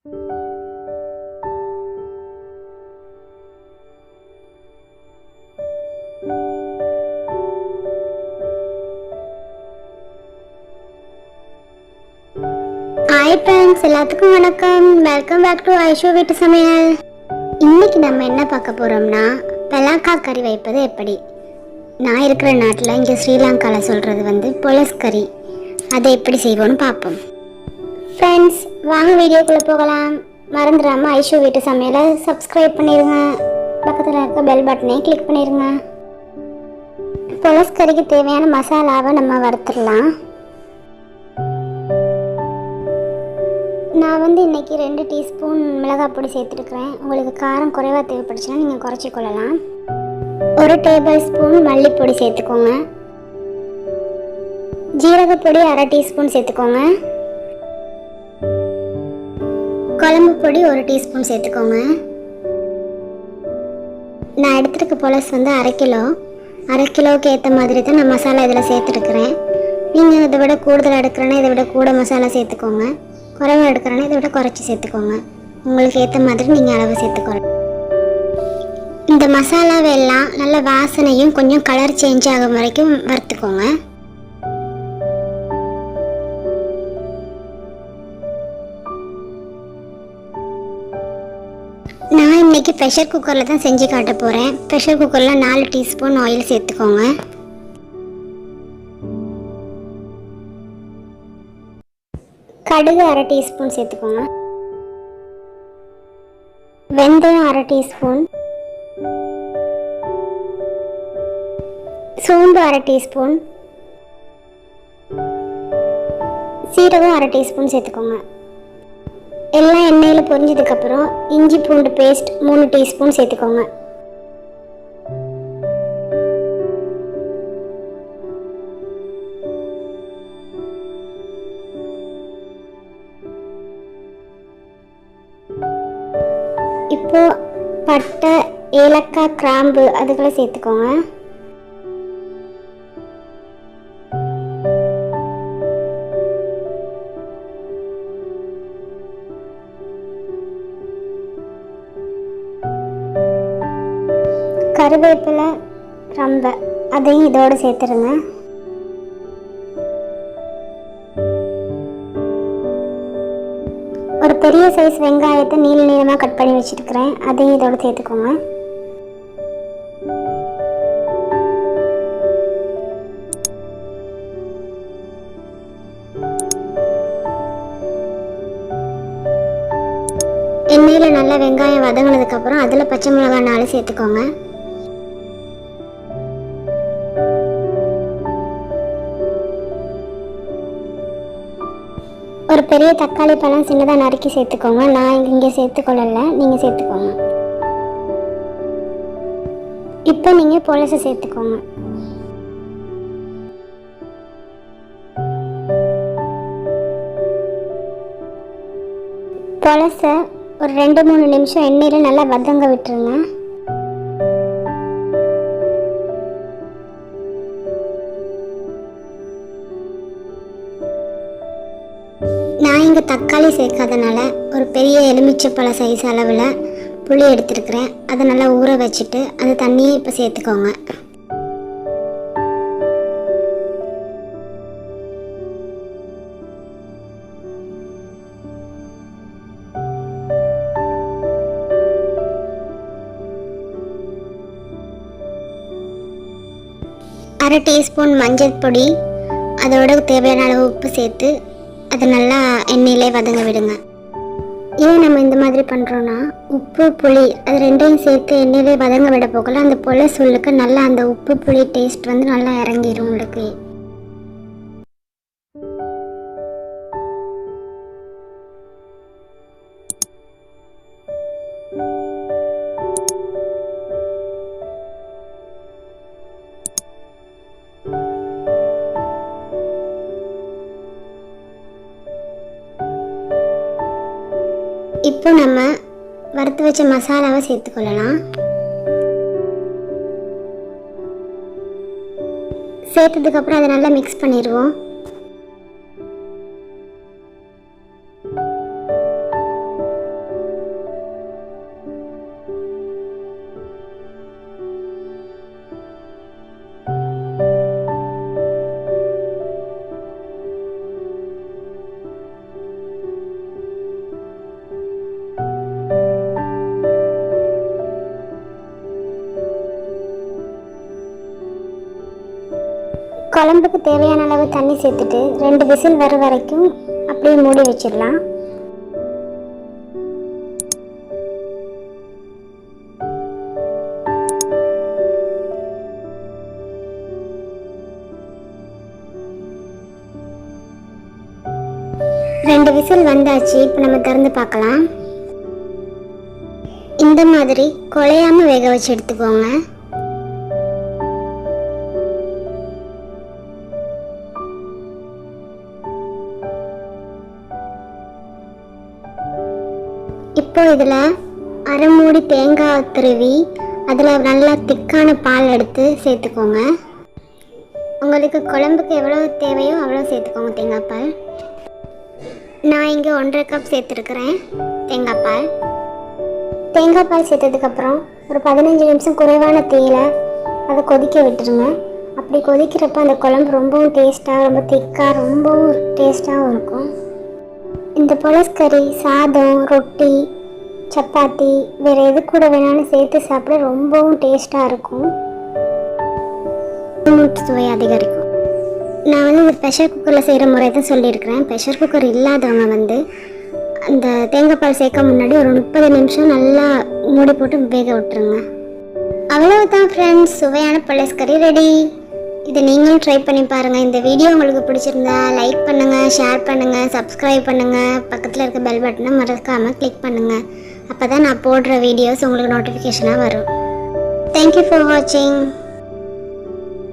Hi friends, எல்லாத்துக்கும் வணக்கம். Welcome back to ஐஷோ வீட்டு சமையல். இன்னைக்கு நம்ம என்ன பார்க்க போகிறோம்னா பெலாக்கா கறி வைப்பது எப்படி. நான் இருக்கிற நாட்டில் இங்கே ஸ்ரீலங்காவில் சொல்கிறது பொலஸ் கறி. அதை எப்படி செய்வோன்னு பார்ப்போம். ஃப்ரெண்ட்ஸ், வாங்க வீடியோக்குள்ளே போகலாம். மறந்துடாமல் ஐஷோ வீட்டு சமையலை சப்ஸ்கிரைப் பண்ணிடுங்க. பக்கத்தில் இருக்க பெல் பட்டனையும் கிளிக் பண்ணிடுங்க. பொலஸ் கறிக்கு தேவையான மசாலாவை நம்ம வறுத்துடலாம். நான் இன்றைக்கி 2 டீஸ்பூன் மிளகாய் பொடி சேர்த்துருக்குறேன். உங்களுக்கு காரம் குறைவாக தேவைப்படுச்சுன்னா நீங்கள் குறைச்சி கொள்ளலாம். 1 டேபிள் ஸ்பூன் மல்லிப்பொடி சேர்த்துக்கோங்க. ஜீரகப்பொடி 1/2 டீஸ்பூன் சேர்த்துக்கோங்க. குழம்பு பொடி 1 டீஸ்பூன் சேர்த்துக்கோங்க. நான் எடுத்துருக்க பொலஸ் 1/2 கிலோ. 1/2 கிலோவுக்கு ஏற்ற மாதிரி தான் நான் மசாலா இதில் சேர்த்துருக்குறேன். நீங்கள் இதை விட கூடுதல் எடுக்கிறேன்னா இதை விட கூட மசாலா சேர்த்துக்கோங்க. குறைவா எடுக்கிறேன்னா இதை விட குறைச்சி சேர்த்துக்கோங்க. உங்களுக்கு ஏற்ற மாதிரி நீங்கள் அளவு சேர்த்துக்கோங்க. இந்த மசாலாவை எல்லாம் நல்ல வாசனையும் கொஞ்சம் கலர் சேஞ்ச் ஆகும் வரைக்கும் வறுத்துக்கோங்க. நான் இன்னைக்கு ப்ரெஷர் குக்கரில் தான் செஞ்சு காட்ட போகிறேன். ப்ரெஷர் குக்கரில் 4 டீஸ்பூன் ஆயில் சேர்த்துக்கோங்க. கடுகு 1/2 டீஸ்பூன் சேர்த்துக்கோங்க. வெந்தயம் 1/2 டீஸ்பூன். சோம்பு 1/2 டீஸ்பூன். சீரகம் 1/2 டீஸ்பூன் சேர்த்துக்கோங்க. எல்லாம் எண்ணெயில் பொரிஞ்சதுக்கப்புறம் இஞ்சி பூண்டு பேஸ்ட் 3 டீஸ்பூன் சேர்த்துக்கோங்க. இப்போ பட்டை, ஏலக்காய், கிராம்பு அதுக்குள்ள சேர்த்துக்கோங்க. கருவேப்பிலை, ரம்பை அதையும் இதோடு சேர்த்துருங்க. ஒரு பெரிய சைஸ் வெங்காயத்தை நீள நீளமாக கட் பண்ணி வச்சுருக்கிறேன். அதையும் இதோடு சேர்த்துக்கோங்க. எண்ணெயில் நல்லா வெங்காயம் வதங்கினதுக்கப்புறம் அதில் பச்சை மிளகாய் 4 சேர்த்துக்கோங்க. ஒரு பெரிய தக்காளி பழம் சின்னதாக நறுக்கி சேர்த்துக்கோங்க. நான் இங்கே சேர்த்துக்கொள்ளலை, நீங்கள் சேர்த்துக்கோங்க. இப்போ நீங்கள் பொலசை சேர்த்துக்கோங்க. பொலசை ஒரு 2-3 நிமிஷம் எண்ணெயில் நல்லா வதங்க விட்டுருங்க. நான் இங்கே தக்காளி சேர்க்காதனால ஒரு பெரிய எலுமிச்சைப்பழ சைஸ் அளவில் புளி எடுத்துருக்கிறேன். அதை நல்லா ஊற வச்சுட்டு அந்த தண்ணியை இப்போ சேர்த்துக்கோங்க. அரை டீஸ்பூன் மஞ்சள் பொடி, அதோட தேவையான அளவு உப்பு சேர்த்து அதை நல்லா எண்ணெயிலே வதங்க விடுங்க. ஏன் நம்ம இந்த மாதிரி பண்ணுறோன்னா உப்பு புளி அது ரெண்டையும் சேர்த்து எண்ணெயிலே வதங்க விட போகல அந்த பொலஸ் உள்ளுக்கு நல்லா அந்த உப்பு புளி டேஸ்ட் நல்லா இறங்கிடும் உங்களுக்கு. இப்போ நம்ம வறுத்து வச்ச மசாலாவை சேர்த்துக்கொள்ளலாம். சேர்த்ததுக்கப்புறம் அதை நல்லா மிக்ஸ் பண்ணிடுவோம். குழம்புக்கு தேவையான அளவு தண்ணி சேர்த்துட்டு 2 விசில் வர வரைக்கும் அப்படியே மூடி வச்சிடலாம். ரெண்டு விசில் வந்தாச்சு. இப்போ நம்ம திறந்து பார்க்கலாம். இந்த மாதிரி குழையாம வேக வச்சு எடுத்துக்கோங்க. இப்போ இதில் அரை மூடி தேங்காய் துருவி அதில் நல்லா திக்கான பால் எடுத்து சேர்த்துக்கோங்க. உங்களுக்கு குழம்புக்கு எவ்வளோ தேவையோ அவ்வளோ சேர்த்துக்கோங்க தேங்காய் பால். நான் இங்கே 1.5 கப் சேர்த்துருக்குறேன் தேங்காய் பால். தேங்காய் பால் சேர்த்ததுக்கப்புறம் ஒரு 15 நிமிஷம் குறைவான தீயில் அதை கொதிக்க விட்டுருங்க. அப்படி கொதிக்கிறப்ப அந்த குழம்பு ரொம்பவும் டேஸ்ட்டாக, ரொம்ப திக்காக, ரொம்பவும் டேஸ்ட்டாகவும் இருக்கும். இந்த புலஸ்கறி சாதம், ரொட்டி, சப்பாத்தி, வேறு எது கூட வேணாலும் சேர்த்து சாப்பிட ரொம்பவும் டேஸ்ட்டாக இருக்கும். சுவை அதிகரிக்கும். நான் இந்த ப்ரெஷர் குக்கரில் செய்கிற முறை தான் சொல்லியிருக்கிறேன். ப்ரெஷர் குக்கர் இல்லாதவங்க அந்த தேங்காய் பால் சேர்க்க முன்னாடி ஒரு 30 நிமிஷம் நல்லா மூடி போட்டு வேக விட்டுருங்க. அவ்வளவுதான் ஃப்ரெண்ட்ஸ், சுவையான புலஸ்கறி ரெடி. இதை நீங்களும் ட்ரை பண்ணி பாருங்கள். இந்த வீடியோ உங்களுக்கு பிடிச்சிருந்தா லைக் பண்ணுங்கள், ஷேர் பண்ணுங்கள், சப்ஸ்கிரைப் பண்ணுங்கள். பக்கத்தில் இருக்க பெல் பட்டனை மறக்காமல் கிளிக் பண்ணுங்கள். அப்போ தான் நான் போடுற வீடியோஸ் உங்களுக்கு நோட்டிஃபிகேஷனாக வரும். தேங்க்யூ ஃபார் வாட்சிங்.